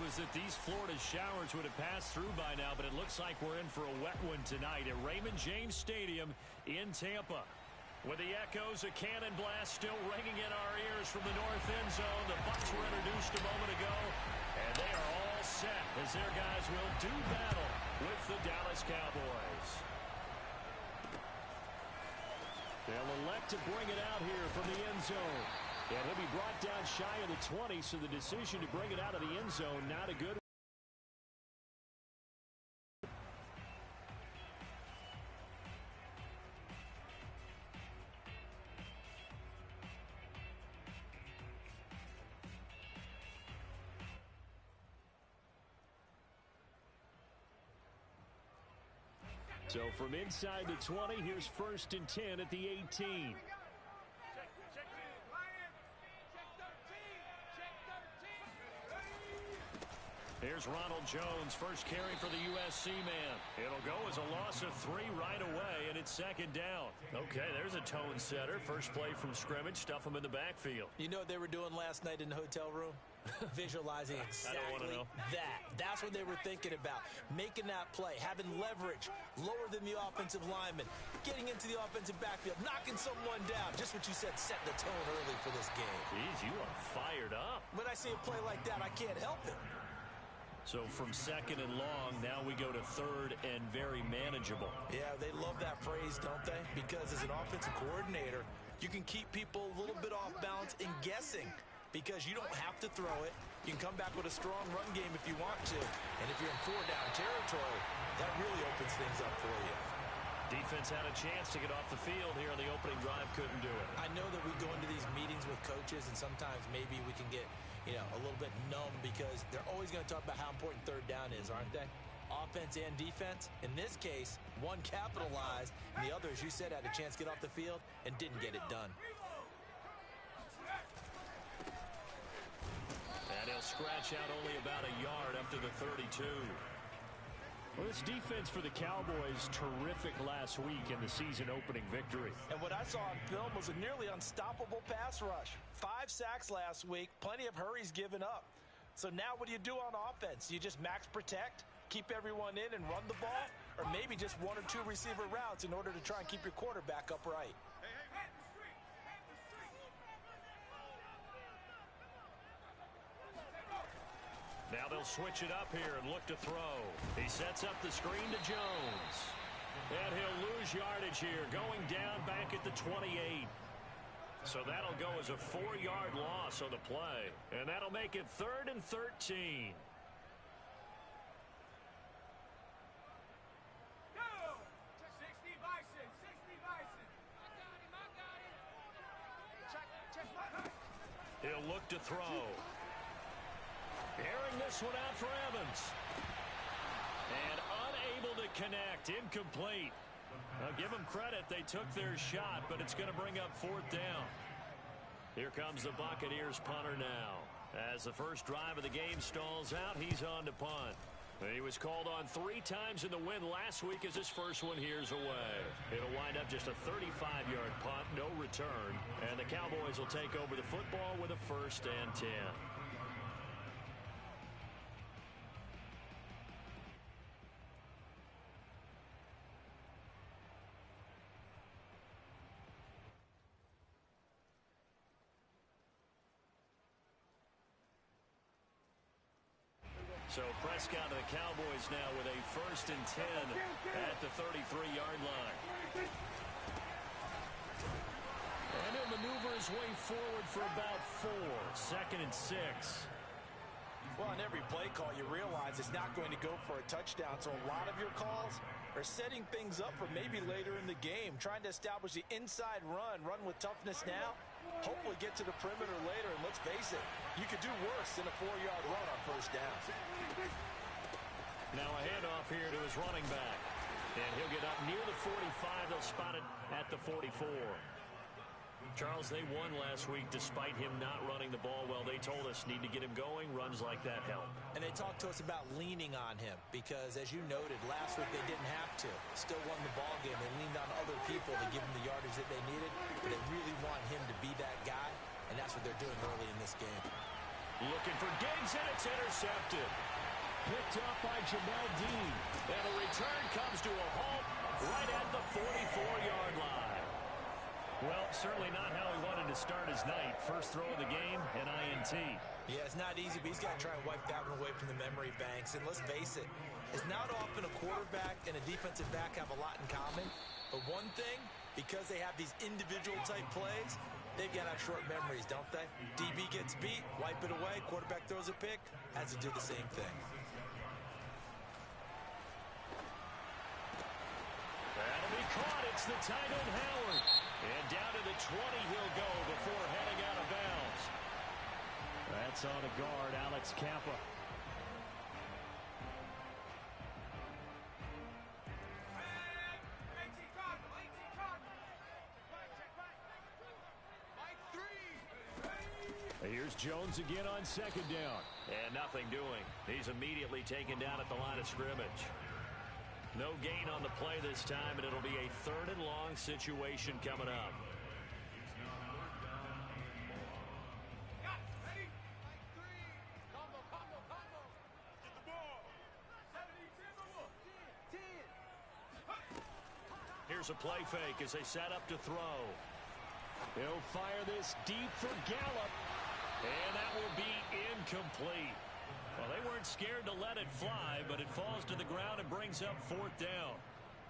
was that these Florida showers would have passed through by now, but it looks like we're in for a wet one tonight at Raymond James Stadium in Tampa. With the echoes of cannon blast still ringing in our ears from the north end zone, the Bucs were introduced a moment ago, and they are all set as their guys will do battle with the Dallas Cowboys. They'll elect to bring it out here from the end zone. And he'll be brought down shy of the 20, so the decision to bring it out of the end zone, not a good one. So from inside the 20, here's 1st and 10 at the 18. Here's Ronald Jones, first carry for the USC man. It'll go as a loss of 3 right away, and it's 2nd down. Okay, there's a tone setter. First play from scrimmage, stuff him in the backfield. You know what they were doing last night in the hotel room? Visualizing exactly that. That's what they were thinking about. Making that play, having leverage, lower than the offensive lineman, getting into the offensive backfield, knocking someone down. Just what you said, set the tone early for this game. Jeez, you are fired up. When I see a play like that, I can't help it. So from 2nd and long, now we go to 3rd and very manageable. Yeah, they love that phrase, don't they? Because as an offensive coordinator, you can keep people a little bit off balance and guessing because you don't have to throw it. You can come back with a strong run game if you want to. And if you're in 4-down territory, that really opens things up for you. Defense had a chance to get off the field here on the opening drive, couldn't do it. I know that we go into these meetings with coaches, and sometimes maybe we can get a little bit numb because they're always going to talk about how important 3rd down is, aren't they? Offense and defense. In this case, one capitalized, and the other, as you said, had a chance to get off the field and didn't get it done. And he'll scratch out only about a yard up to the 32. Well, this defense for the Cowboys, terrific last week in the season-opening victory. And what I saw on film was a nearly unstoppable pass rush. 5 sacks last week, plenty of hurries given up. So now what do you do on offense? You just max protect, keep everyone in and run the ball, or maybe just 1 or 2 receiver routes in order to try and keep your quarterback upright. Now they'll switch it up here and look to throw. He sets up the screen to Jones. And he'll lose yardage here, going down back at the 28. So that'll go as a 4-yard loss on the play. And that'll make it 3rd and 13. He'll look to throw. Airing this one out for Evans. And unable to connect. Incomplete. Now give them credit. They took their shot, but it's going to bring up 4th down. Here comes the Buccaneers punter now. As the first drive of the game stalls out, he's on to punt. He was called on 3 times in the win last week as his first one here's away. It'll wind up just a 35-yard punt, no return. And the Cowboys will take over the football with a 1st and 10. So Prescott and the Cowboys now with a 1st and 10 at the 33-yard line. And he'll maneuver his way forward for about 4. 2nd and 6. Well, on every play call, you realize it's not going to go for a touchdown. So a lot of your calls are setting things up for maybe later in the game, trying to establish the inside run with toughness now. Hopefully get to the perimeter later, and let's face it, you could do worse than a 4-yard run on 1st down. Now a handoff here to his running back. And he'll get up near the 45. They'll spot it at the 44. Charles, they won last week despite him not running the ball well. They told us need to get him going. Runs like that help. And they talked to us about leaning on him because, as you noted, last week they didn't have to. Still won the ball game. They leaned on other people to give him the yardage that they needed. But they really want him to be that guy, and that's what they're doing early in this game. Looking for Diggs, and it's intercepted. Picked up by Jamel Dean. And the return comes to a halt right at the 44-yard line. Well, certainly not how he wanted to start his night. First throw of the game, an INT. Yeah, it's not easy, but he's got to try and wipe that one away from the memory banks. And let's face it, it's not often a quarterback and a defensive back have a lot in common. But one thing, because they have these individual-type plays, they've got to have short memories, don't they? DB gets beat, wipe it away, quarterback throws a pick, has to do the same thing. That'll be caught. It's the tight end, Howard. And down to the 20 he'll go before heading out of bounds. That's on a guard, Alex Kappa. Here's Jones again on second down. And nothing doing. He's immediately taken down at the line of scrimmage. No gain on the play this time, and it'll be a 3rd and long situation coming up. Here's a play fake as they set up to throw. He'll fire this deep for Gallup, and that will be incomplete. Well, they weren't scared to let it fly, but it falls to the ground and brings up 4th down.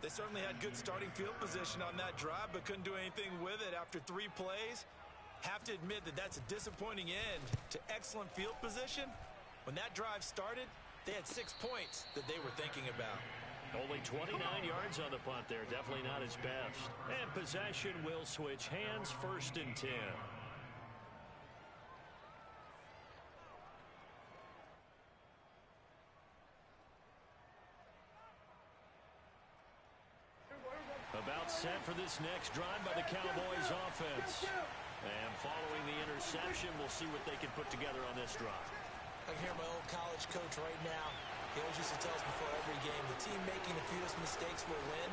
They certainly had good starting field position on that drive, but couldn't do anything with it after 3 plays. Have to admit that that's a disappointing end to excellent field position. When that drive started, they had 6 points that they were thinking about. Only 29 yards on the punt there. Definitely not his best. And possession will switch hands, 1st and 10. About set for this next drive by the Cowboys offense. And following the interception, we'll see what they can put together on this drive. I can hear my old college coach right now. He always used to tell us before every game, the team making the fewest mistakes will win.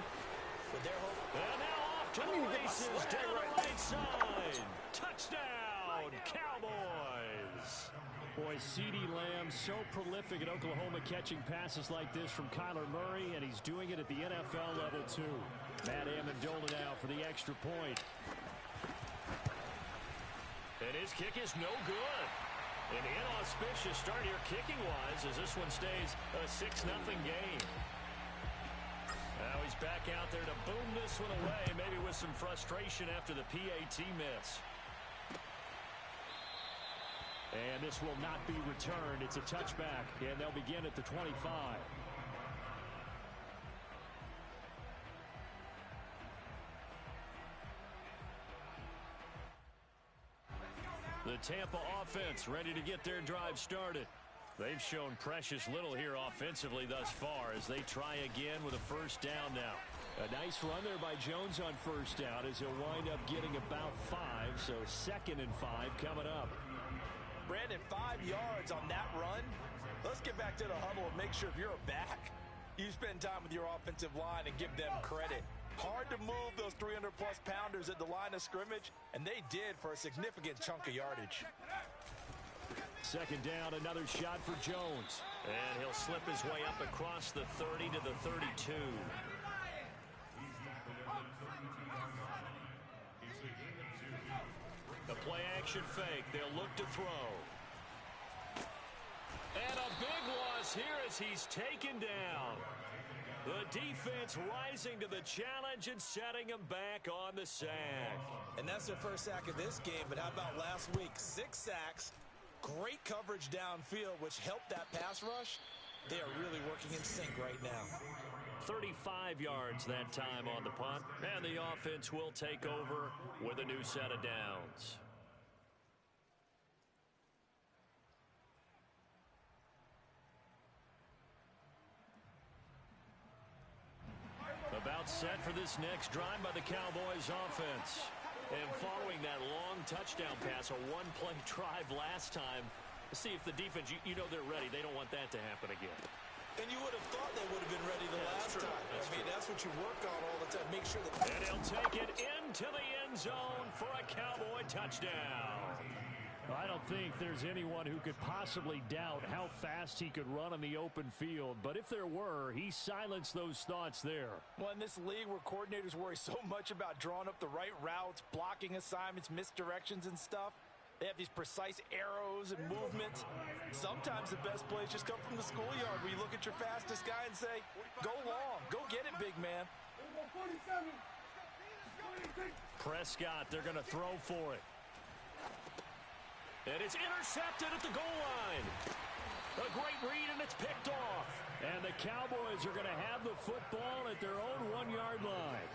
But they're hoping. And now off to the races down the right side. Touchdown, Cowboys. Boy, CeeDee Lamb so prolific at Oklahoma catching passes like this from Kyler Murray, and he's doing it at the NFL level too. Matt Amendola now for the extra point. And his kick is no good. An inauspicious start here kicking-wise as this one stays a 6-0 game. Now he's back out there to boom this one away, maybe with some frustration after the PAT miss. And this will not be returned. It's a touchback, and they'll begin at the 25. The Tampa offense ready to get their drive started. They've shown precious little here offensively thus far as they try again with a 1st down now. A nice run there by Jones on 1st down as he'll wind up getting about 5, so 2nd and 5 coming up. Brandon, 5 yards on that run. Let's get back to the huddle and make sure if you're a back, you spend time with your offensive line and give them credit. Hard to move those 300-plus pounders at the line of scrimmage, and they did for a significant chunk of yardage. 2nd down, another shot for Jones. And he'll slip his way up across the 30 to the 32. The play-action fake. They'll look to throw. And a big loss here as he's taken down. The defense rising to the challenge and setting him back on the sack. And that's their first sack of this game, but how about last week? 6 sacks, great coverage downfield, which helped that pass rush. They are really working in sync right now. 35 yards that time on the punt, and the offense will take over with a new set of downs. About set for this next drive by the Cowboys offense. And following that long touchdown pass, a 1-play drive last time, see if the defense, you know they're ready. They don't want that to happen again. And you would have thought they would have been ready the last time. That's what you work on all the time. Make sure that. And he'll take it into the end zone for a Cowboy touchdown. I don't think there's anyone who could possibly doubt how fast he could run on the open field, but if there were, he silenced those thoughts there. Well, in this league where coordinators worry so much about drawing up the right routes, blocking assignments, misdirections and stuff, they have these precise arrows and movements. Sometimes the best plays just come from the schoolyard where you look at your fastest guy and say, go long, go get it, big man. Prescott, they're going to throw for it. And it's intercepted at the goal line. A great read, and it's picked off. And the Cowboys are going to have the football at their own 1-yard line.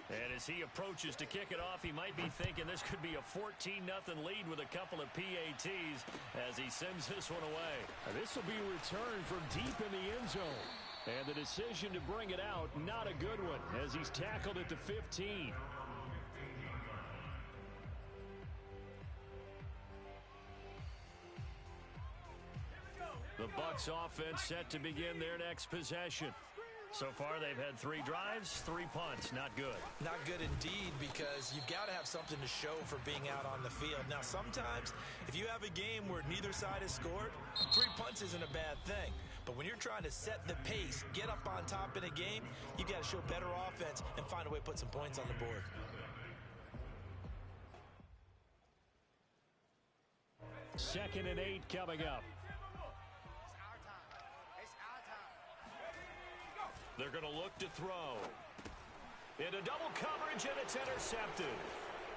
And as he approaches to kick it off, he might be thinking this could be a 14-0 lead with a couple of PATs as he sends this one away. And this will be returned from deep in the end zone. And the decision to bring it out, not a good one, as he's tackled at the 15. The Bucs offense set to begin their next possession. So far, they've had 3 drives, 3 punts. Not good. Not good indeed, because you've got to have something to show for being out on the field. Now, sometimes, if you have a game where neither side has scored, 3 punts isn't a bad thing. But when you're trying to set the pace, get up on top in a game, you've got to show better offense and find a way to put some points on the board. Second and 8 coming up. They're going to look to throw. Into double coverage, and it's intercepted.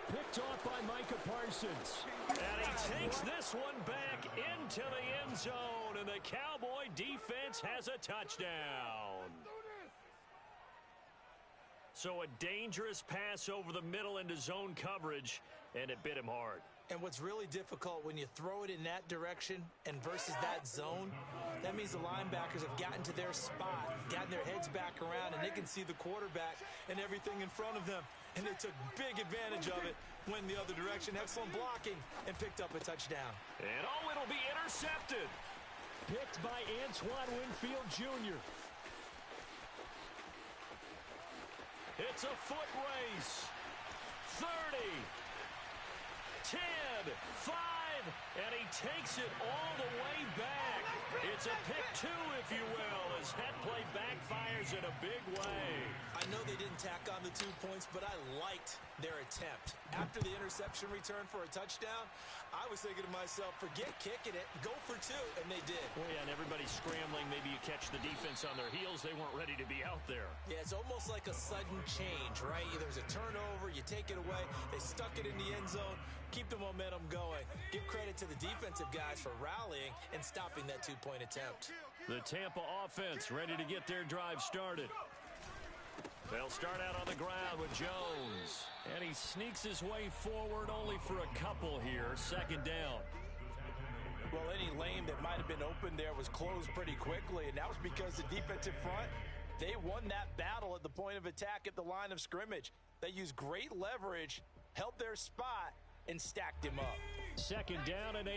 Picked off by Micah Parsons. And he takes this one back into the end zone, and the Cowboy defense has a touchdown. So a dangerous pass over the middle into zone coverage, and it bit him hard. And what's really difficult when you throw it in that direction and versus that zone, that means the linebackers have gotten to their spot, gotten their heads back around, and they can see the quarterback and everything in front of them. And they took big advantage of it, went the other direction, excellent blocking, and picked up a touchdown. And it'll be intercepted. Picked by Antoine Winfield Jr. It's a foot race. 30. 10, 5, and he takes it all the way back. It's a pick 2, if you will, as that play backfires in a big way. I know they didn't tack on the 2 points, but I liked their attempt. After the interception return for a touchdown, I was thinking to myself, forget kicking it, go for 2, and they did. Oh, yeah, and everybody's scrambling. Maybe you catch the defense on their heels. They weren't ready to be out there. Yeah, it's almost like a sudden change, right? There's a turnover, you take it away, they stuck it in the end zone, keep the momentum going. Give credit to the defensive guys for rallying and stopping that 2-point attempt. The Tampa offense ready to get their drive started. They'll start out on the ground with Jones. And he sneaks his way forward only for a couple here. Second down. Well, any lane that might have been open there was closed pretty quickly, and that was because the defensive front, they won that battle at the point of attack at the line of scrimmage. They used great leverage, held their spot, and stacked him up. Second down and 8.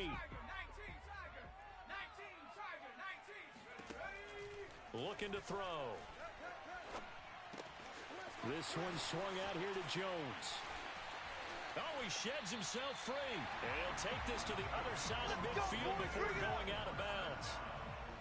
Looking to throw. This one swung out here to Jones. Oh, he sheds himself free. And he'll take this to the other side of midfield before going out of bounds.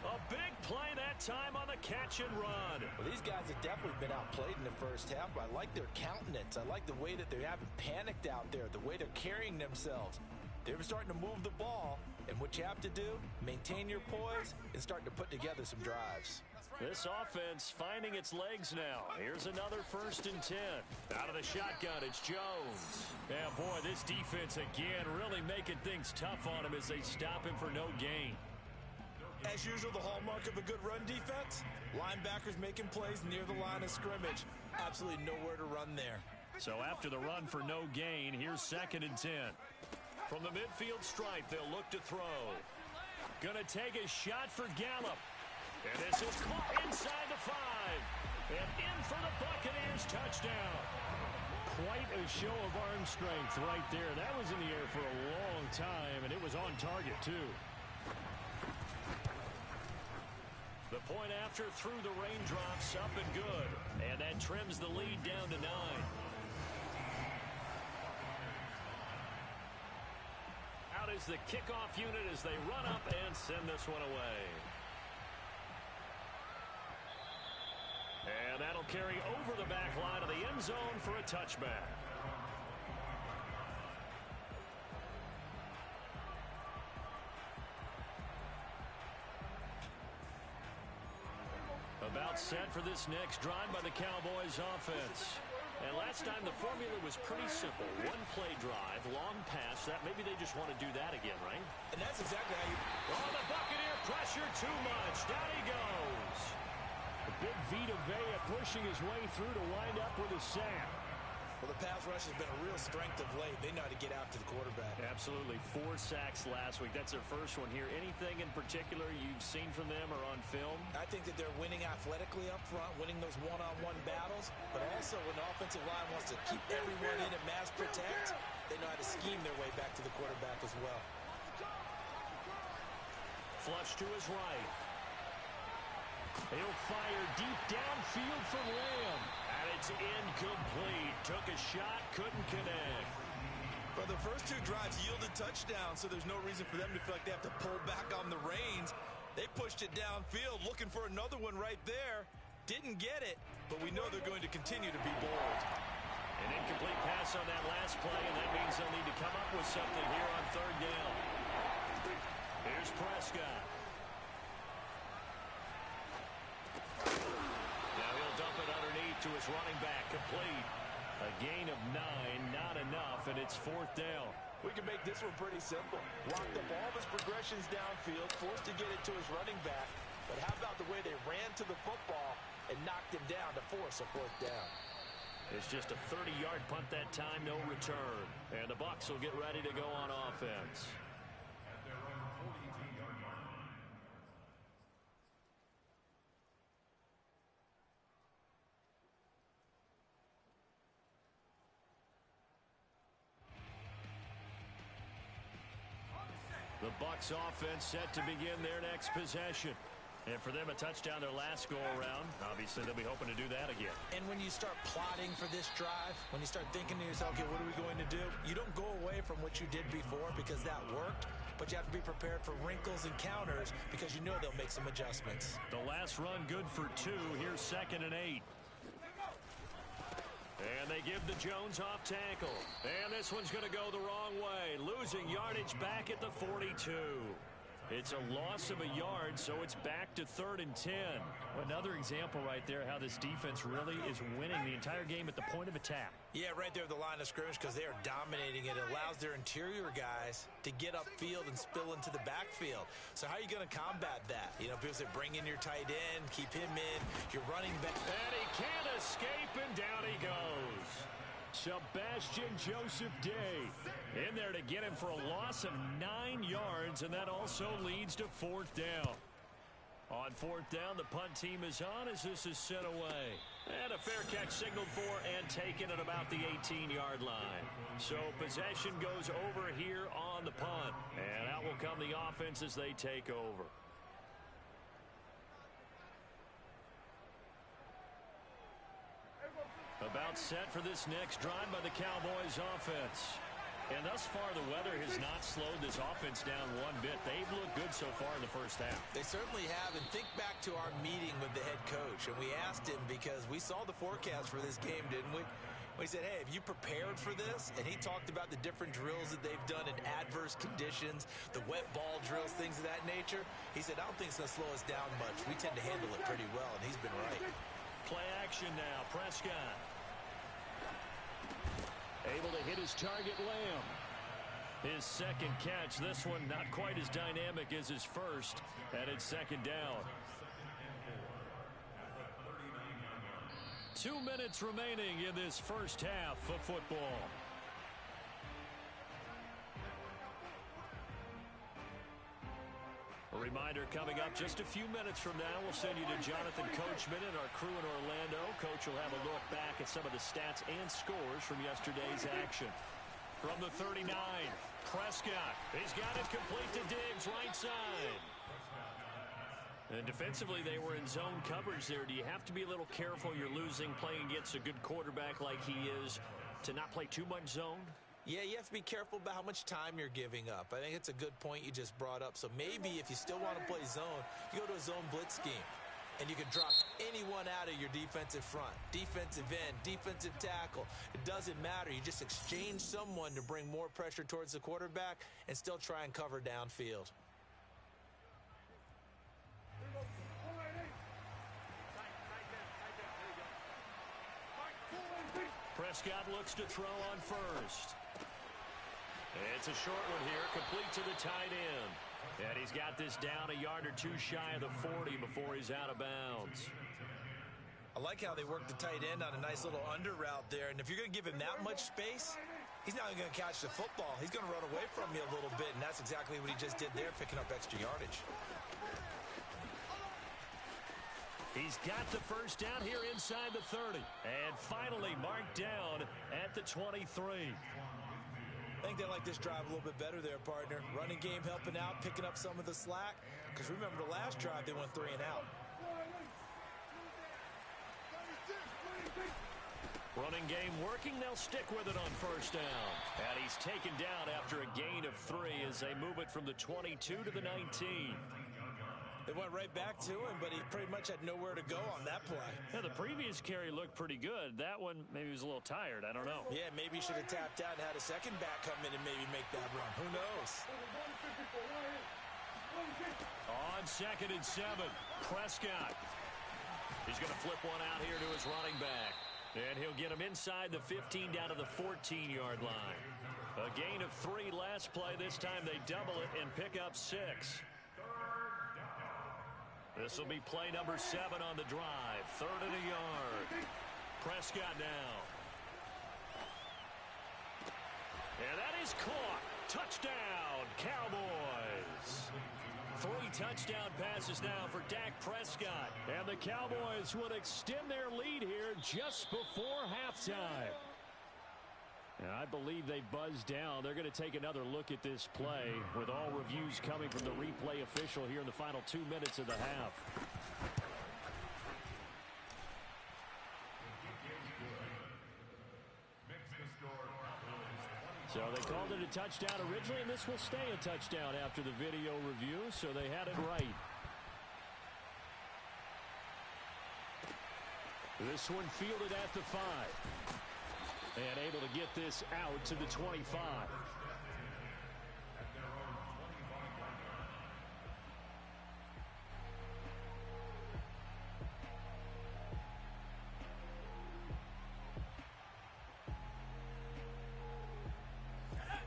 A big play that time on the catch and run. Well, these guys have definitely been outplayed in the first half, but I like their countenance. I like the way that they haven't panicked out there, the way they're carrying themselves. They're starting to move the ball, and what you have to do, maintain your poise and start to put together some drives. This offense finding its legs now. Here's another 1st and 10. Out of the shotgun, it's Jones. Yeah, boy, this defense again really making things tough on him as they stop him for no gain. As usual, the hallmark of a good run defense, linebackers making plays near the line of scrimmage. Absolutely nowhere to run there. So after the run for no gain, here's 2nd and 10. From the midfield stripe, they'll look to throw. Gonna take a shot for Gallup. And this is caught inside the 5. And in for the Buccaneers touchdown. Quite a show of arm strength right there. That was in the air for a long time, and it was on target, too. The point after through the raindrops, up and good. And that trims the lead down to 9. is the kickoff unit as they run up and send this one away. And that'll carry over the back line of the end zone for a touchback. About set for this next drive by the Cowboys offense. And last time the formula was pretty simple. One play drive, long pass. That maybe they just want to do that again, right? And that's exactly how you... Oh, the Buccaneer pressure too much. Down he goes. The big Vita Vea pushing his way through to wind up with a sack. Well, the pass rush has been a real strength of late. They know how to get after the quarterback. Absolutely. 4 sacks last week. That's their first one here. Anything in particular you've seen from them or on film? I think that they're winning athletically up front, winning those one-on-one battles, but also when the offensive line wants to keep everyone in and mass protect, they know how to scheme their way back to the quarterback as well. Flush to his right. He'll fire deep downfield for Lamb. And it's incomplete. Took a shot, couldn't connect. But the first 2 drives yielded touchdowns, so there's no reason for them to feel like they have to pull back on the reins. They pushed it downfield, looking for another one right there. Didn't get it, but we know they're going to continue to be bold. An incomplete pass on that last play, and that means they'll need to come up with something here on 3rd down. Here's Prescott. Now he'll dump it underneath to his running back, complete. A gain of 9, not enough, and it's 4th down. We can make this one pretty simple. Locked up all of his progressions downfield, forced to get it to his running back. But how about the way they ran to the football and knocked him down to force a 4th down? It's just a 30-yard punt that time, no return. And the Bucs will get ready to go on offense. The Bucs offense set to begin their next possession. And for them, a touchdown their last go-around. Obviously, they'll be hoping to do that again. And when you start plotting for this drive, when you start thinking to yourself, okay, what are we going to do? You don't go away from what you did before because that worked, but you have to be prepared for wrinkles and counters because you know they'll make some adjustments. The last run good for 2. Here's 2nd and 8. And they give the Jones off tackle. And this one's going to go the wrong way. Losing yardage back at the 42. It's a loss of a yard, so it's back to 3rd and 10. Another example right there how this defense really is winning the entire game at the point of attack. Yeah, right there at the line of scrimmage because they are dominating it. It allows their interior guys to get upfield and spill into the backfield. So how are you going to combat that? You know, people say bring in your tight end, keep him in, your running back. And he can't escape, and down he goes. Sebastian Joseph Day in there to get him for a loss of 9 yards, and that also leads to 4th down. On 4th down, the punt team is on as this is sent away. And a fair catch signaled for and taken at about the 18-yard line. So possession goes over here on the punt. And out will come the offense as they take over. About set for this next drive by the Cowboys offense. And thus far, the weather has not slowed this offense down one bit. They've looked good so far in the first half. They certainly have. And think back to our meeting with the head coach. And we asked him because we saw the forecast for this game, didn't we? We said, hey, have you prepared for this? And he talked about the different drills that they've done in adverse conditions, the wet ball drills, things of that nature. He said, I don't think it's going to slow us down much. We tend to handle it pretty well, and he's been right. Play action now. Prescott. Able to hit his target, Lamb. His 2nd catch. This one not quite as dynamic as his first. And it's 2nd down. 2 minutes remaining in this first half of football. A reminder coming up just a few minutes from now, we'll send you to Jonathan Coachman and our crew in Orlando. Coach will have a look back at some of the stats and scores from yesterday's action. From the 39, Prescott. He's got it complete to Diggs, right side. And defensively, they were in zone coverage there. Do you have to be a little careful? You're losing playing against a good quarterback like he is to not play too much zone? Yeah, you have to be careful about how much time you're giving up. I think it's a good point you just brought up. So maybe if you still want to play zone, you go to a zone blitz scheme. And you can drop anyone out of your defensive front. Defensive end, defensive tackle. It doesn't matter. You just exchange someone to bring more pressure towards the quarterback and still try and cover downfield. Prescott looks to throw on first. It's a short one here, complete to the tight end. And he's got this down a yard or two shy of the 40 before he's out of bounds. I like how they work the tight end on a nice little under route there. And if you're going to give him that much space, he's not going to catch the football. He's going to run away from you a little bit, and that's exactly what he just did there, picking up extra yardage. He's got the first down here inside the 30. And finally marked down at the 23. I think they like this drive a little bit better there, partner. Running game helping out, picking up some of the slack. Because remember the last drive, they went 3 and out. Running game working. They'll stick with it on first down. And he's taken down after a gain of 3 as they move it from the 22 to the 19. They went right back to him, but he pretty much had nowhere to go on that play. Yeah, the previous carry looked pretty good. That one, maybe he was a little tired. I don't know. Yeah, maybe he should have tapped out and had a second back come in and maybe make that run. Who knows? On 2nd and 7, Prescott. He's going to flip one out here to his running back. And he'll get him inside the 15 down to the 14-yard line. A gain of 3 last play. This time they double it and pick up 6. This will be play number 7 on the drive. 3rd and a yard. Prescott now. And that is caught. Touchdown, Cowboys. 3 touchdown passes now for Dak Prescott. And the Cowboys would extend their lead here just before halftime. And I believe they buzzed down. They're going to take another look at this play with all reviews coming from the replay official here in the final 2 minutes of the half. So they called it a touchdown originally, and this will stay a touchdown after the video review, so they had it right. This one fielded at the 5. And able to get this out to the 25.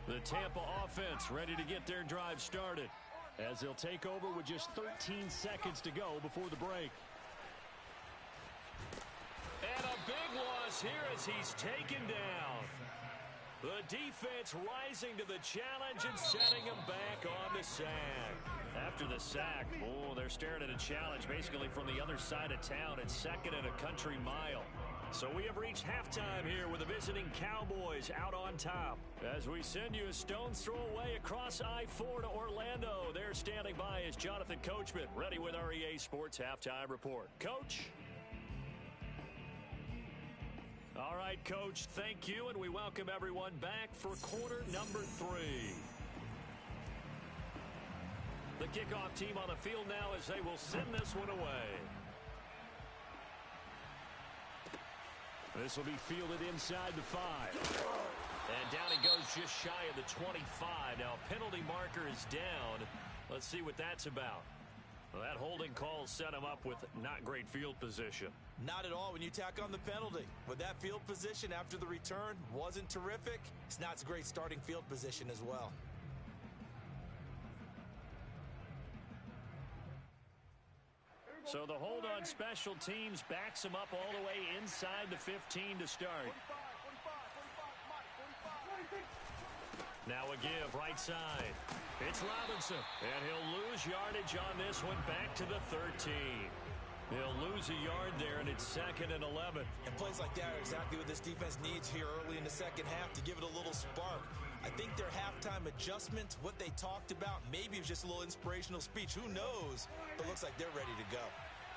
The Tampa offense ready to get their drive started as they'll take over with just 13 seconds to go before the break. And a big loss here as he's taken down. The defense rising to the challenge and setting him back on the sack. After the sack, they're staring at a challenge basically from the other side of town at 2nd and a country mile. So we have reached halftime here with the visiting Cowboys out on top. As we send you a stone's throw away across I-4 to Orlando. There standing by is Jonathan Coachman, ready with our EA Sports Halftime Report. Coach? All right, Coach, thank you, and we welcome everyone back for quarter number 3. The kickoff team on the field now as they will send this one away. This will be fielded inside the 5. And down he goes just shy of the 25. Now, penalty marker is down. Let's see what that's about. Well, that holding call set him up with not great field position. Not at all when you tack on the penalty. With that field position after the return wasn't terrific. It's not a great starting field position as well. So the hold on special teams backs him up all the way inside the 15 to start. Now a give right side. It's Robinson, and he'll lose yardage on this one back to the 13. He'll lose a yard there, and it's 2nd and 11. And plays like that are exactly what this defense needs here early in the second half to give it a little spark. I think their halftime adjustment, what they talked about, maybe it was just a little inspirational speech. Who knows? But looks like they're ready to go.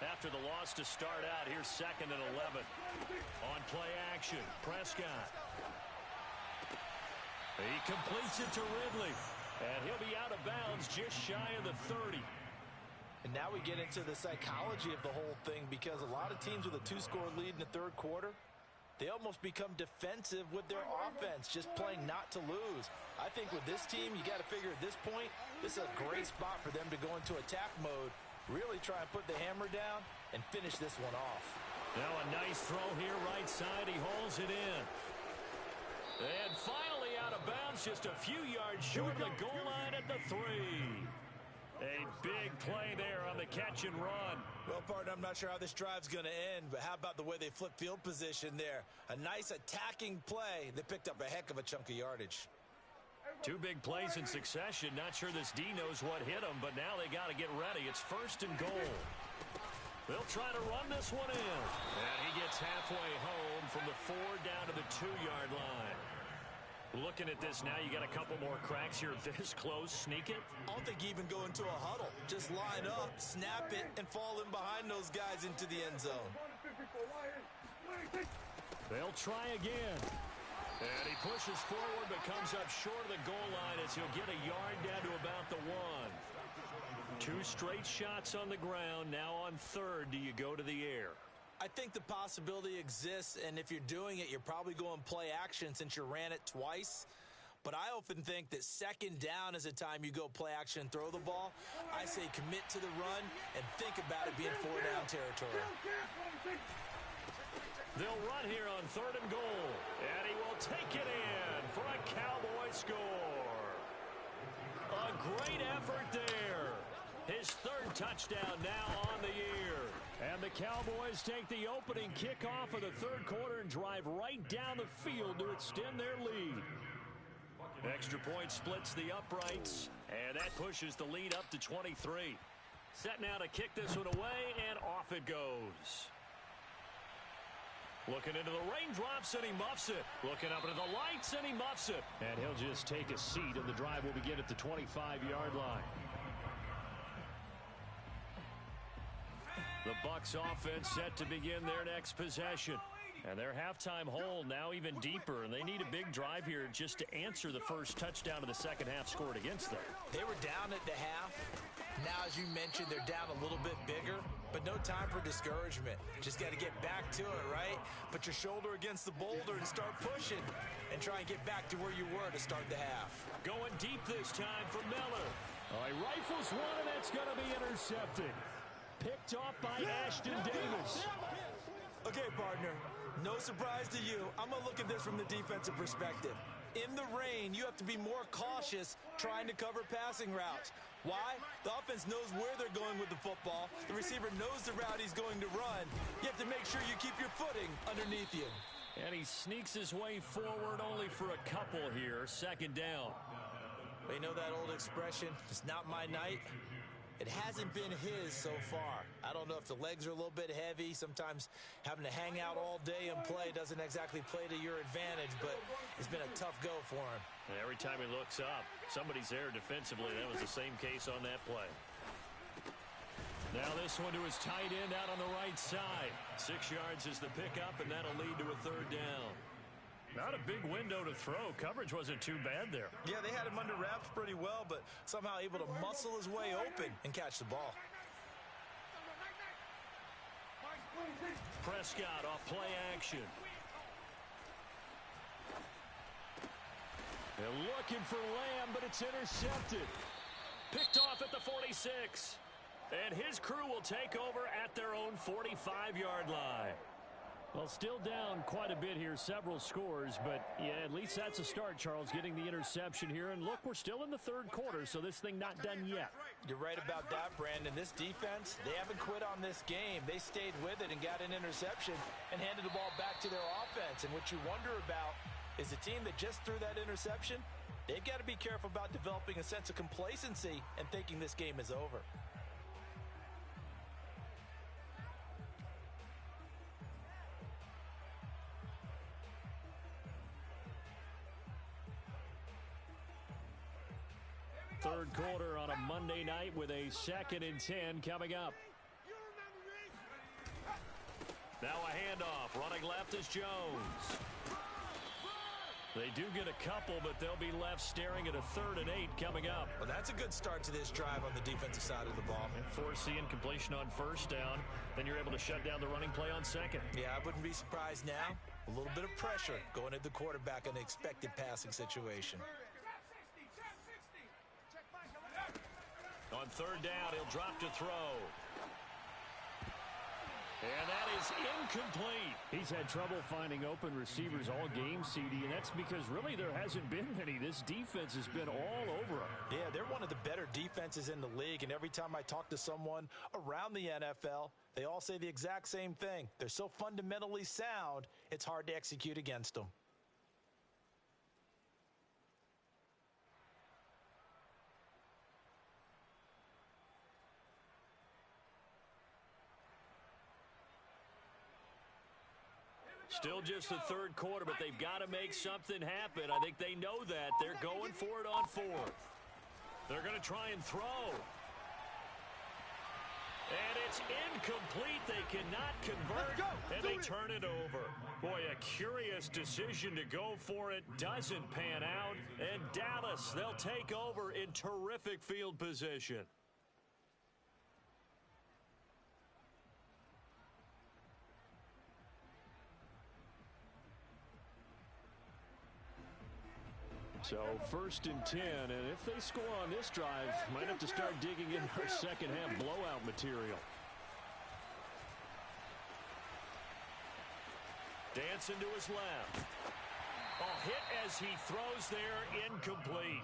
After the loss to start out, here's 2nd and 11. On play action, Prescott. He completes it to Ridley. And he'll be out of bounds just shy of the 30. And now we get into the psychology of the whole thing, because a lot of teams with a 2-score lead in the third quarter, they almost become defensive with their offense, just playing not to lose. I think with this team, you got to figure at this point, this is a great spot for them to go into attack mode, really try and put the hammer down and finish this one off. Now a nice throw here right side. He hauls it in. And finally out of bounds, just a few yards short of the goal line at the 3. A big play there on the catch and run. Well, partner, I'm not sure how this drive's going to end, but how about the way they flip field position there? A nice attacking play. They picked up a heck of a chunk of yardage. 2 big plays in succession. Not sure this D knows what hit him, but now they got to get ready. It's 1st and goal. They'll try to run this one in. And he gets halfway home from the 4 down to the 2-yard line. Looking at this now, you got a couple more cracks here this close. Sneak it? I don't think you even go into a huddle. Just line up, snap it, and fall in behind those guys into the end zone. They'll try again. And he pushes forward, but comes up short of the goal line as he'll get a yard down to about the 1. 2 straight shots on the ground. Now on 3rd, do you go to the air? I think the possibility exists, and if you're doing it, you're probably going play action since you ran it twice. But I often think that 2nd down is a time you go play action and throw the ball. I say commit to the run and think about it being 4-down territory. They'll run here on 3rd and goal, and he will take it in for a Cowboy score. A great effort there. His 3rd touchdown now on the year. And the Cowboys take the opening kickoff of the 3rd quarter and drive right down the field to extend their lead. Extra point splits the uprights, and that pushes the lead up to 23. Set now to kick this one away, and off it goes. Looking into the raindrops, and he muffs it. Looking up into the lights, and he muffs it. And he'll just take a seat, and the drive will begin at the 25-yard line. The Bucs offense set to begin their next possession. And their halftime hole now even deeper, and they need a big drive here just to answer the first touchdown of the second half scored against them. They were down at the half. Now, as you mentioned, they're down a little bit bigger, but no time for discouragement. Just got to get back to it, right? Put your shoulder against the boulder and start pushing and try and get back to where you were to start the half. Going deep this time for Miller. He rifles one, and that's going to be intercepted. Picked off by Ashton Davis. Okay, partner, no surprise to you. I'm going to look at this from the defensive perspective. In the rain, you have to be more cautious trying to cover passing routes. Why? The offense knows where they're going with the football. The receiver knows the route he's going to run. You have to make sure you keep your footing underneath you. And he sneaks his way forward only for a couple here. Second down. Well, you know that old expression, it's not my night? It hasn't been his so far. I don't know if the legs are a little bit heavy. Sometimes having to hang out all day and play doesn't exactly play to your advantage, but it's been a tough go for him. And every time he looks up, somebody's there defensively. That was the same case on that play. Now this one to his tight end out on the right side. 6 yards is the pickup, and that'll lead to a 3rd down. Not a big window to throw. Coverage wasn't too bad there. Yeah, they had him under wraps pretty well, but somehow able to muscle his way open and catch the ball. Prescott off play action. They're looking for Lamb, but it's intercepted. Picked off at the 46. And his crew will take over at their own 45-yard line. Well, still down quite a bit here, several scores, but yeah, at least that's a start, Charles, getting the interception here. And look, we're still in the 3rd quarter, so this thing not done yet. You're right about that, Brandon. This defense, they haven't quit on this game. They stayed with it and got an interception and handed the ball back to their offense. And what you wonder about is the team that just threw that interception, they've got to be careful about developing a sense of complacency and thinking this game is over. Third quarter on a Monday night with a 2nd and 10 coming up. Now a handoff. Running left is Jones. They do get a couple, but they'll be left staring at a 3rd and 8 coming up. Well, that's a good start to this drive on the defensive side of the ball. Force the incompletion on 1st down. Then you're able to shut down the running play on 2nd. Yeah, I wouldn't be surprised now. A little bit of pressure going at the quarterback in an expected passing situation. On 3rd down, he'll drop to throw. And that is incomplete. He's had trouble finding open receivers all game, CD, and that's because really there hasn't been many. This defense has been all over him. Yeah, they're one of the better defenses in the league, and every time I talk to someone around the NFL, they all say the exact same thing. They're so fundamentally sound, it's hard to execute against them. Still just the 3rd quarter, but they've got to make something happen. I think they know that. They're going for it on 4th. They're going to try and throw. And it's incomplete. They cannot convert, and they turn it over. Boy, a curious decision to go for it. Doesn't pan out. And Dallas, they'll take over in terrific field position. So 1st and 10, and if they score on this drive, might have to start digging in our second half blowout material. Dancing to his left. A hit as he throws there, incomplete.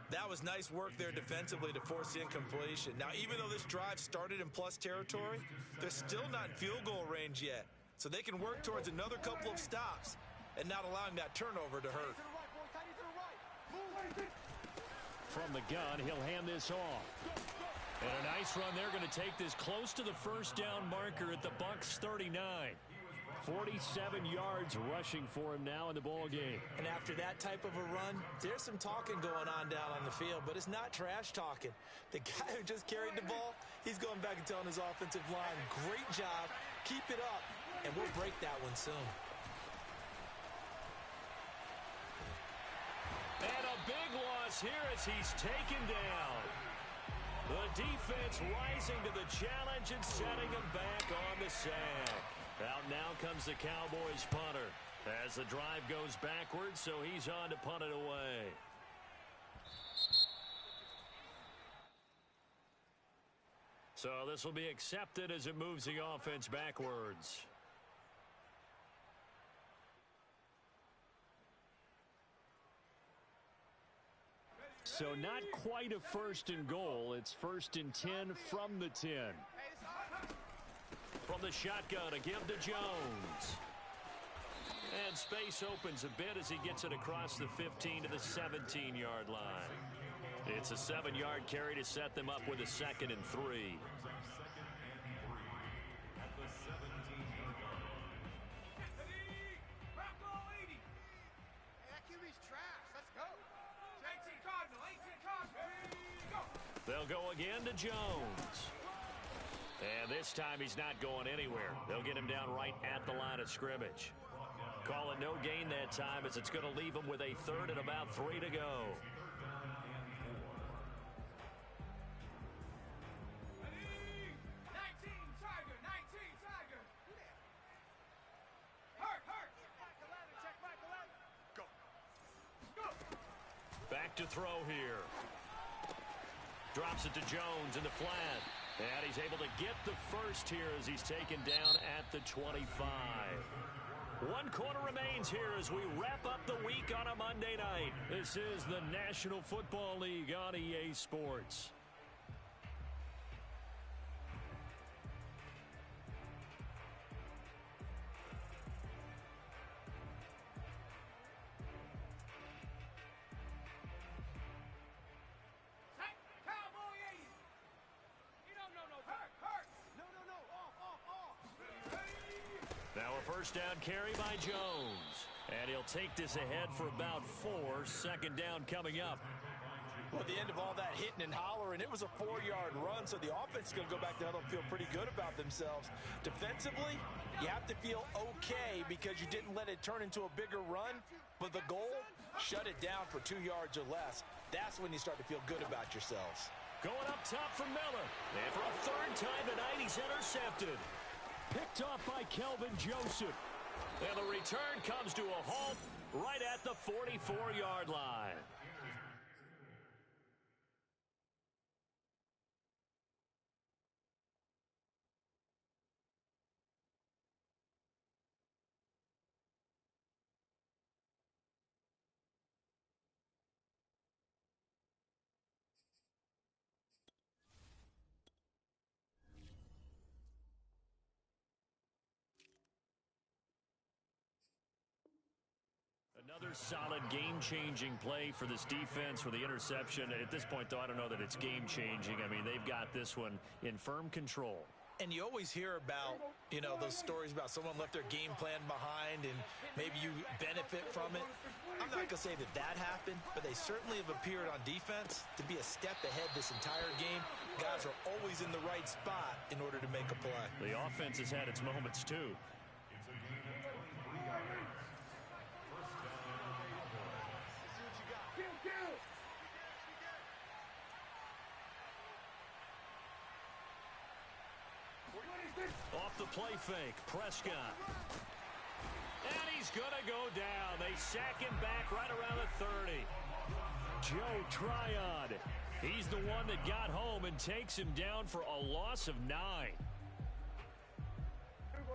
That was nice work there defensively to force the incompletion. Now, even though this drive started in plus territory, they're still not in field goal range yet. So they can work towards another couple of stops and not allowing that turnover to hurt. From the gun, he'll hand this off. And a nice run. They're going to take this close to the 1st down marker at the Bucs 39. 47 yards rushing for him now in the ball game. And after that type of a run, there's some talking going on down on the field, but it's not trash talking. The guy who just carried the ball, he's going back and telling his offensive line, great job, keep it up, and we'll break that one soon. And a big loss here as he's taken down. The defense rising to the challenge and setting him back on the sack. Out now comes the Cowboys punter as the drive goes backwards, so he's on to punt it away. So this will be accepted as it moves the offense backwards. So not quite a 1st and goal. It's 1st and 10 from the 10. From the shotgun, a give to Jones. And space opens a bit as he gets it across the 15 to the 17-yard line. It's a 7-yard carry to set them up with a 2nd and 3. They'll go again to Jones. And this time he's not going anywhere. They'll get him down right at the line of scrimmage. Call it no gain that time as it's going to leave him with a 3rd and about 3 to go. Back to throw here. Drops it to Jones in the flat. And he's able to get the 1st here as he's taken down at the 25. 1 quarter remains here as we wrap up the week on a Monday night. This is the National Football League on EA Sports. Now a 1st down carry by Jones. And he'll take this ahead for about 4. 2nd down coming up. Well, at the end of all that hitting and hollering, it was a 4-yard run, so the offense is going to go back to huddle and feel pretty good about themselves. Defensively, you have to feel okay because you didn't let it turn into a bigger run, but the goal, shut it down for 2 yards or less. That's when you start to feel good about yourselves. Going up top for Miller. And for a third time tonight, he's intercepted. Picked off by Kelvin Joseph. And the return comes to a halt right at the 44-yard line. Another solid game-changing play for this defense for the interception. At this point, though, I don't know that it's game-changing. I mean, they've got this one in firm control. And you always hear about, those stories about someone left their game plan behind and maybe you benefit from it. I'm not going to say that happened, but they certainly have appeared on defense to be a step ahead this entire game. Guys are always in the right spot in order to make a play. The offense has had its moments, too. Off the play fake, Prescott. And he's going to go down. They sack him back right around the 30. Joe Tryon. He's the one that got home and takes him down for a loss of 9.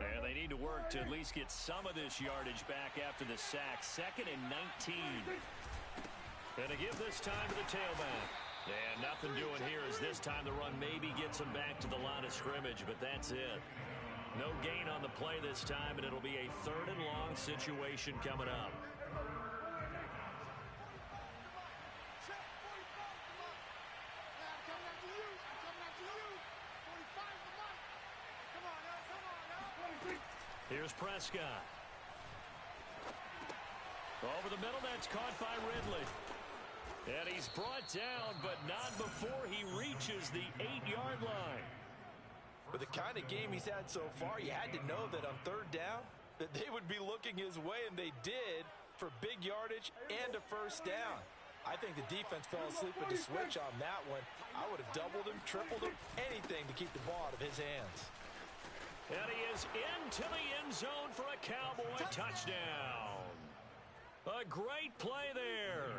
And they need to work to at least get some of this yardage back after the sack. 2nd and 19. And to give this time to the tailback. And nothing doing here as this time the run maybe gets him back to the line of scrimmage, but that's it. No gain on the play this time, and it'll be a 3rd and long situation coming up. Here's Prescott. Over the middle, that's caught by Ridley. And he's brought down, but not before he reaches the 8-yard line. With the kind of game he's had so far, you had to know that on 3rd down, that they would be looking his way, and they did, for big yardage and a 1st down. I think the defense fell asleep with the switch on that one. I would have doubled him, tripled him, anything to keep the ball out of his hands. And he is into the end zone for a Cowboy touchdown. A great play there.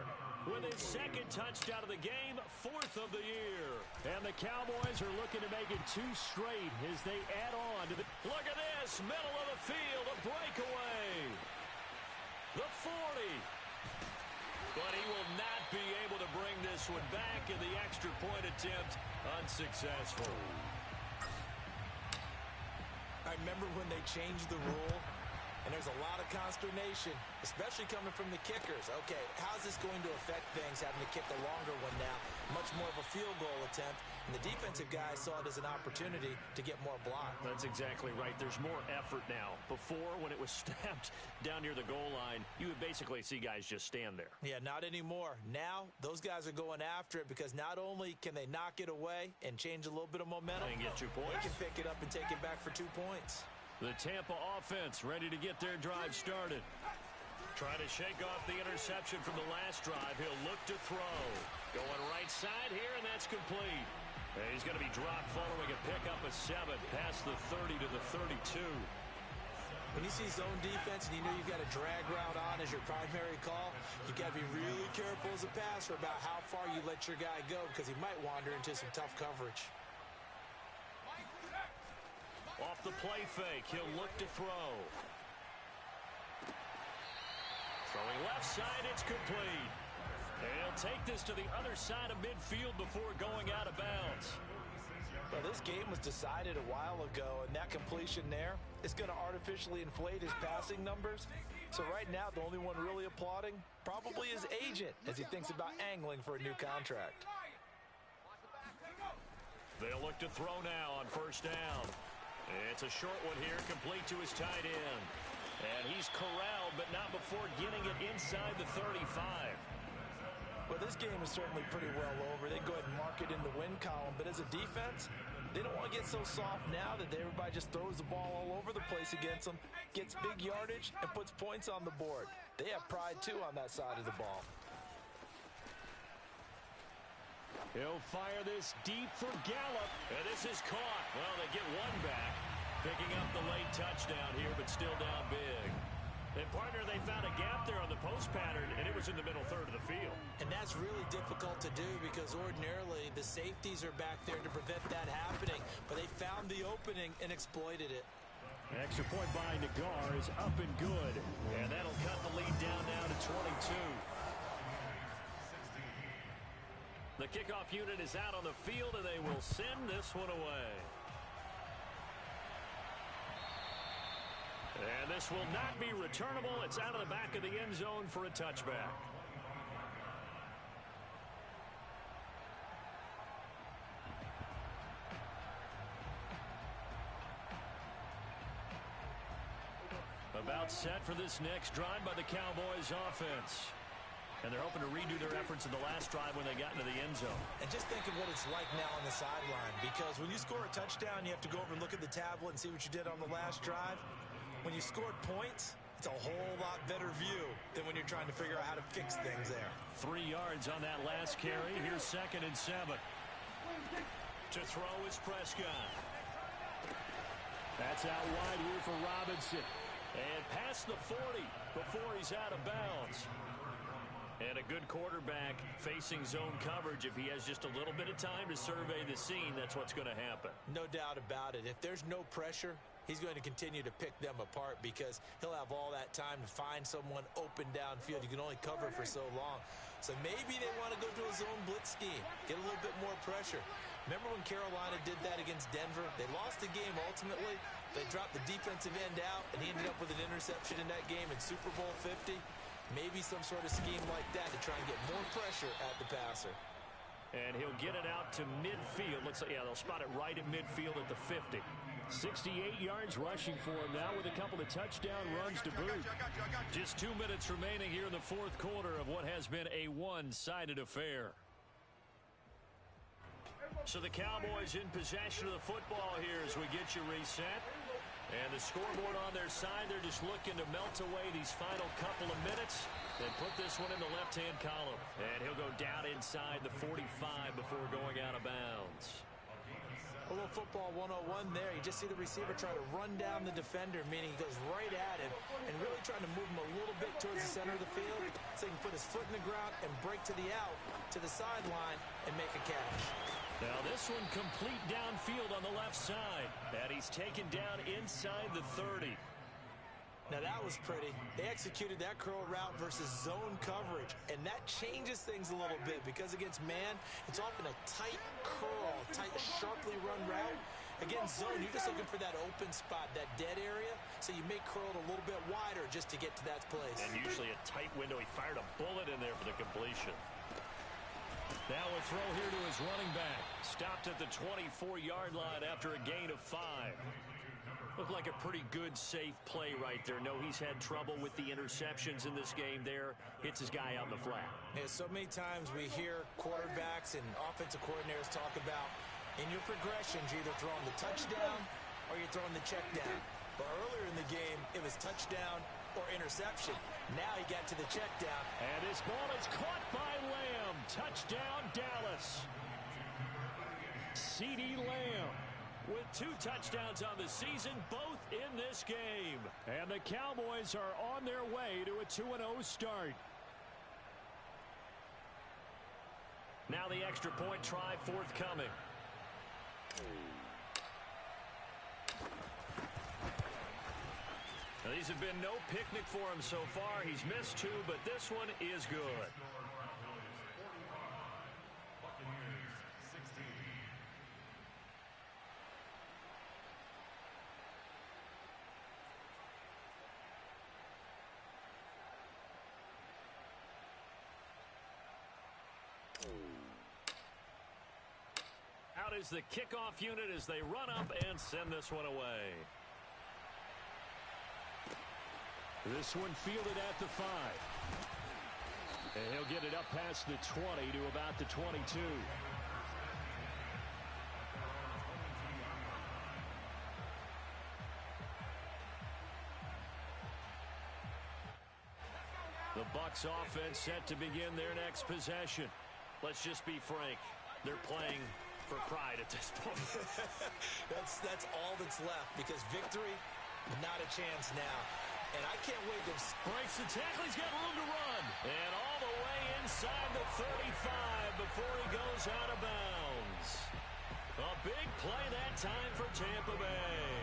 With his 2nd touchdown of the game, 4th of the year. And the Cowboys are looking to make it 2 straight as they add on to the... Look at this, middle of the field, a breakaway. The 40. But he will not be able to bring this one back, in the extra point attempt unsuccessful. I remember when they changed the rule, and there's a lot of consternation, especially coming from the kickers. Okay, how's this going to affect things, having to kick the longer one now? Much more of a field goal attempt, and the defensive guys saw it as an opportunity to get more block. That's exactly right. There's more effort now. Before, when it was snapped down near the goal line, you would basically see guys just stand there. Yeah, not anymore. Now, those guys are going after it because not only can they knock it away and change a little bit of momentum, and get 2 points. They can pick it up and take it back for 2 points. The Tampa offense ready to get their drive started. Trying to shake off the interception from the last drive. He'll look to throw. Going right side here, and that's complete. And he's going to be dropped following a pickup of 7 past the 30 to the 32. When you see zone defense and you know you've got a drag route on as your primary call, you've got to be really careful as a passer about how far you let your guy go because he might wander into some tough coverage. Off the play fake, he'll look to throw. Throwing left side, it's complete. And he'll take this to the other side of midfield before going out of bounds. Well, this game was decided a while ago, and that completion there is going to artificially inflate his passing numbers. So right now, the only one really applauding probably his agent as he thinks about angling for a new contract. They'll look to throw now on 1st down. It's a short one here, complete to his tight end. And he's corralled, but not before getting it inside the 35. Well, this game is certainly pretty well over. They go ahead and mark it in the win column. But as a defense, they don't want to get so soft now that everybody just throws the ball all over the place against them, gets big yardage, and puts points on the board. They have pride, too, on that side of the ball. He'll fire this deep for Gallup. And this is caught. Well, they get one back. Picking up the late touchdown here, but still down big. And, partner, they found a gap there on the post pattern, and it was in the middle third of the field. And that's really difficult to do because ordinarily the safeties are back there to prevent that happening. But they found the opening and exploited it. An extra point by Nagar is up and good. And that'll cut the lead down now to 22. The kickoff unit is out on the field, and they will send this one away. And this will not be returnable. It's out of the back of the end zone for a touchback. About set for this next drive by the Cowboys offense. And they're hoping to redo their efforts in the last drive when they got into the end zone. And just think of what it's like now on the sideline, because when you score a touchdown, you have to go over and look at the tablet and see what you did on the last drive. When you scored points, it's a whole lot better view than when you're trying to figure out how to fix things there. 3 yards on that last carry. Here's 2nd and 7. To throw is Prescott. That's out wide here for Robinson. And past the 40 before he's out of bounds. And a good quarterback facing zone coverage. If he has just a little bit of time to survey the scene, that's what's going to happen. No doubt about it. If there's no pressure, he's going to continue to pick them apart because he'll have all that time to find someone open downfield. You can only cover for so long. So maybe they want to go to a zone blitz scheme, get a little bit more pressure. Remember when Carolina did that against Denver? They lost the game ultimately. They dropped the defensive end out, and he ended up with an interception in that game in Super Bowl 50. Maybe some sort of scheme like that to try and get more pressure at the passer. And he'll get it out to midfield. Looks like, yeah, they'll spot it right at midfield at the 50. 68 yards rushing for him now with a couple of touchdown runs to boot. Just 2 minutes remaining here in the fourth quarter of what has been a one-sided affair. So the Cowboys in possession of the football here as we get you reset. And the scoreboard on their side, they're just looking to melt away these final couple of minutes and put this one in the left-hand column. And he'll go down inside the 45 before going out of bounds. A little football 101 there. You just see the receiver try to run down the defender, meaning he goes right at him and really trying to move him a little bit towards the center of the field so he can put his foot in the ground and break to the out, to the sideline, and make a catch. Now this one complete downfield on the left side. And he's taken down inside the 30. Now that was pretty. They executed that curl route versus zone coverage, and that changes things a little bit because against man, it's often a tight curl, tight, sharply run route. Against zone, you're just looking for that open spot, that dead area, so you may curl it a little bit wider just to get to that place. And usually a tight window. He fired a bullet in there for the completion. Now a throw here to his running back. Stopped at the 24-yard line after a gain of 5. Looked like a pretty good, safe play right there. No, he's had trouble with the interceptions in this game there. Hits his guy out in the flat. Yeah, so many times we hear quarterbacks and offensive coordinators talk about in your progressions, you're either throwing the touchdown or you're throwing the check down. But earlier in the game, it was touchdown or interception. Now he got to the check down. And this ball is caught by Lamb. Touchdown, Dallas. CeeDee Lamb with 2 touchdowns on the season, both in this game. And the Cowboys are on their way to a 2-0 start. Now the extra point try forthcoming. Now, these have been no picnic for him so far. He's missed 2, but this one is good. Out is the kickoff unit as they run up and send this one away. This one fielded at the 5. And he'll get it up past the 20 to about the 22. The Bucs offense set to begin their next possession. Let's just be frank. They're playing for pride at this point. that's all that's left, because victory, not a chance now. And I can't wait to... Breaks the tackle. He's got room to run. And all the way inside the 35 before he goes out of bounds. A big play that time for Tampa Bay.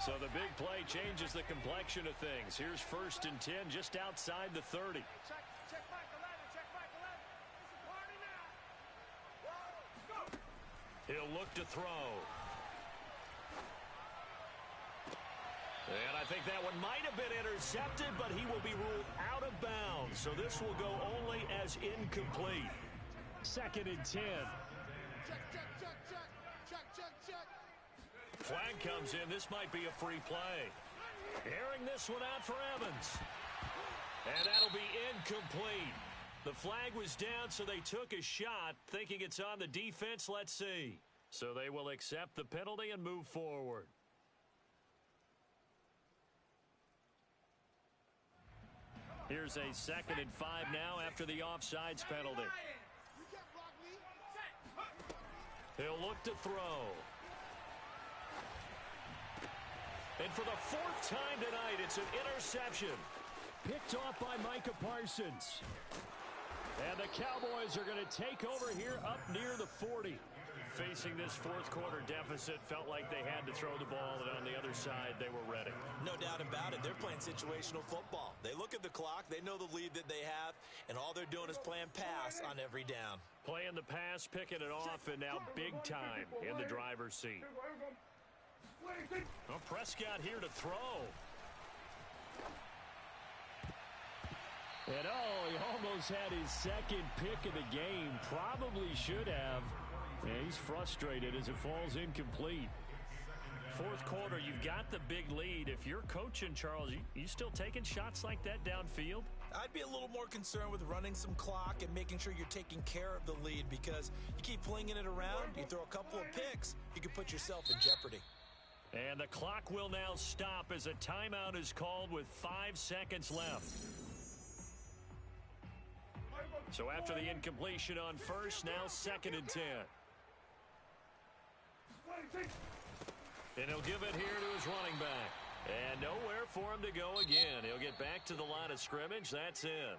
So the big play changes the complexion of things. Here's 1st and 10 just outside the 30. Check back 11. Check back 11. It's a party now. Go. He'll look to throw. And I think that one might have been intercepted, but he will be ruled out of bounds. So this will go only as incomplete. 2nd and 10. Check. Flag comes in. This might be a free play. Airing this one out for Evans. And that'll be incomplete. The flag was down, so they took a shot, thinking it's on the defense. Let's see. So they will accept the penalty and move forward. Here's a 2nd and 5 now after the offsides penalty. He'll look to throw. And for the 4th time tonight, it's an interception. Picked off by Micah Parsons. And the Cowboys are going to take over here up near the 40. Facing this 4th quarter deficit, felt like they had to throw the ball, and on the other side, they were ready. No doubt about it. They're playing situational football. They look at the clock. They know the lead that they have, and all they're doing is playing pass on every down. Playing the pass, picking it off, and now big time in the driver's seat. Well, Prescott here to throw. And he almost had his 2nd pick of the game. Probably should have. Yeah, he's frustrated as it falls incomplete. 4th quarter, you've got the big lead. If you're coaching, Charles, you still taking shots like that downfield? I'd be a little more concerned with running some clock and making sure you're taking care of the lead, because you keep flinging it around, you throw a couple of picks, you can put yourself in jeopardy. And the clock will now stop as a timeout is called with 5 seconds left. So after the incompletion on 1st, now 2nd and 10. And he'll give it here to his running back. And nowhere for him to go again. He'll get back to the line of scrimmage. That's it.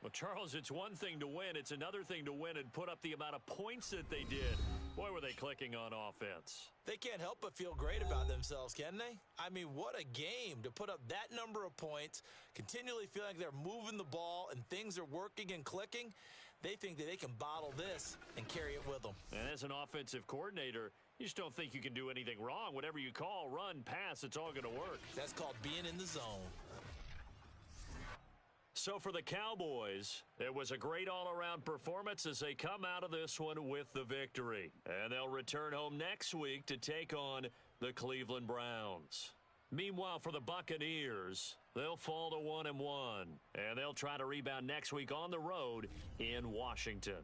Well, Charles, it's one thing to win. It's another thing to win and put up the amount of points that they did. Boy, were they clicking on offense. They can't help but feel great about themselves, can they? I mean, what a game to put up that number of points, continually feel like they're moving the ball and things are working and clicking. They think that they can bottle this and carry it with them. And as an offensive coordinator, you just don't think you can do anything wrong. Whatever you call, run, pass, it's all going to work. That's called being in the zone. So for the Cowboys, it was a great all-around performance as they come out of this one with the victory. And they'll return home next week to take on the Cleveland Browns. Meanwhile, for the Buccaneers, they'll fall to 1-1, and they'll try to rebound next week on the road in Washington.